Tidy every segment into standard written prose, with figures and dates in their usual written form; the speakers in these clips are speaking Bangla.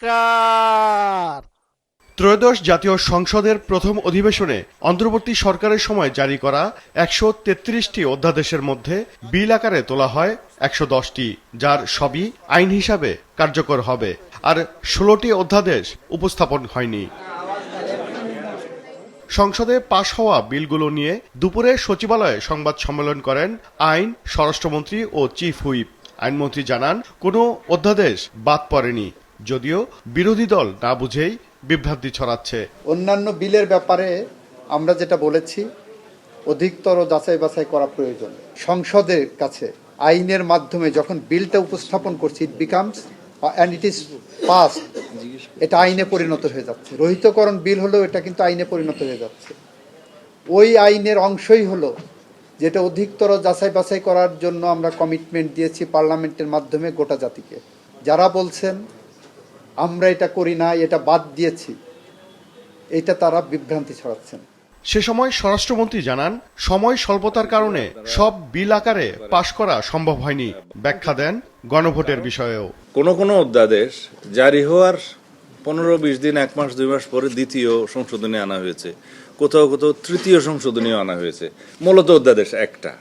সরকার। ত্রয়োদশ জাতীয় সংসদের প্রথম অধিবেশনে অন্তর্বর্তী সরকারের সময় জারি করা ১৩৩টি অধ্যাদেশের মধ্যে বিল আকারে তোলা হয় ১১০টি, যার সবই আইন হিসাবে কার্যকর হবে, আর ১৬টি অধ্যাদেশ উপস্থাপন হয়নি। সংসদে পাশ হওয়া বিলগুলো নিয়ে দুপুরে সচিবালয়ে সংবাদ সম্মেলন করেন আইন, স্বরাষ্ট্রমন্ত্রী ও চিফ হুইপ। আইনমন্ত্রী জানান, কোনো অধ্যাদেশ বাদ পড়েনি, যদিও বিরোধী দল না বুঝেই বিভ্রান্তি ছড়াচ্ছে। অন্যান্য বিলের ব্যাপারে আমরা যেটা বলেছি, অধিকতর যাচাই বাছাই করা প্রয়োজন। সংসদের কাছে আইনের মাধ্যমে যখন বিলটা উপস্থাপন করছি, it becomes and it is past, এটা আইনে পরিণত হয়ে যাচ্ছে। রহিতকরণ বিল হলেও এটা কিন্তু আইনে পরিণত হয়ে যাচ্ছে। ওই আইনের অংশই হলো যেটা অধিকতর যাচাই বাছাই করার জন্য আমরা কমিটমেন্ট দিয়েছি পার্লামেন্টের মাধ্যমে গোটা জাতিকে। যারা বলছেন আমরা এটা করি না, এটা বাদ দিয়েছি, এটা তারা বিভ্রান্তি ছড়াচ্ছেন। সে সময় স্বরাষ্ট্রমন্ত্রী জানান, সময় স্বল্পতার কারণে সব বিল আকারে পাশ করা সম্ভব হয়নি। ব্যাখ্যা দেন গণভোটের বিষয়েও। কোনো অধ্যাদেশ জারি হওয়ার 15-20 দিন, 1 মাস 2 মাস পরে দ্বিতীয় সংশোধনী আনা হয়েছে, কোথাও তৃতীয় সংশোধনীও আনা হয়েছে। মূলত অধ্যাদেশ একটা।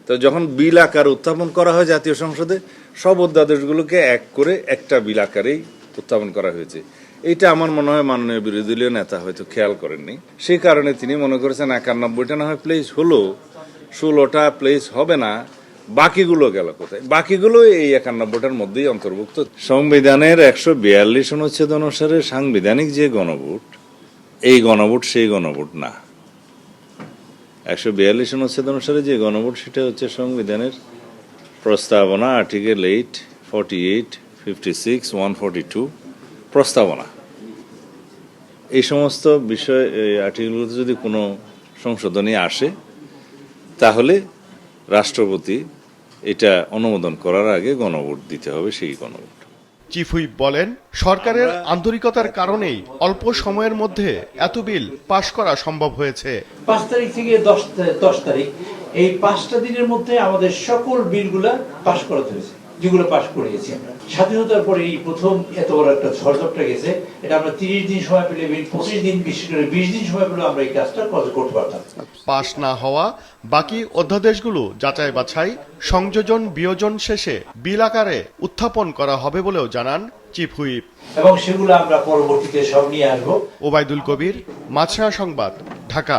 তো যখন বিল আকার উত্থাপন করা হয় জাতীয় সংসদে, সব অধ্যাদেশগুলোকে এক করে একটা বিল আকারেই উত্থাপন করা হয়েছে। এইটা আমার মনে হয় মাননীয় বিরোধী দলীয় নেতা হয়তো খেয়াল করেননি। সেই কারণে তিনি মনে করেছেন 91টা না হয় প্লেস হলো, 16টা প্লেস হবে না, বাকিগুলো গেল কোথায়? বাকিগুলো এই 91টার মধ্যেই অন্তর্ভুক্ত। সংবিধানের 142 অনুচ্ছেদ অনুসারে সাংবিধানিক যে গণভোট, এই গণভোট সেই গণভোট না। 142 অনুচ্ছেদ অনুসারে যে গণভোট, সেটা হচ্ছে সংবিধানের প্রস্তাবনা, আর্টিকেল 8, 48, 56, 142 প্রস্তাবনা। এই সমস্ত বিষয় আর্টিকেলগুলোতে যদি কোনো সংশোধনী আসে, তাহলে রাষ্ট্রপতি এটা অনুমোদন করার আগে গণভোট দিতে হবে, সেই গণভোট। চিফ হুইপ বলেন, সরকারের আন্তরিকতার কারণেই অল্প সময়ের মধ্যে এত বিল পাশ করা সম্ভব হয়েছে। 5 তারিখ থেকে 10 তারিখ, এই 5টা দিনের মধ্যে আমাদের সকল বিলগুলা পাশ করাতে হয়েছে, যেগুলো পাশ করিয়েছি আমরা। স্বাধীনতার পরে এই প্রথম এত বড় একটা ঝড়ঝাপটা গেছে। এটা আমরা 30 দিন সময় পেলে, 25 দিন, বিশেষ করে 20 দিন সময় পেলে আমরা এই কাজটা করতে পারতাম। পাশ না হওয়া বাকি অধ্যাদেশগুলো যাচাই বাছাই, সংযোজন বিয়োজন শেষে বিল আকারে উত্থাপন করা হবে বলেও জানান চিফ হুইপ। এবং সেগুলো আমরা পরবর্তীতে সব নিয়ে আসবো। ওবায়দুল কবির, মাছরাঙা সংবাদ, ঢাকা।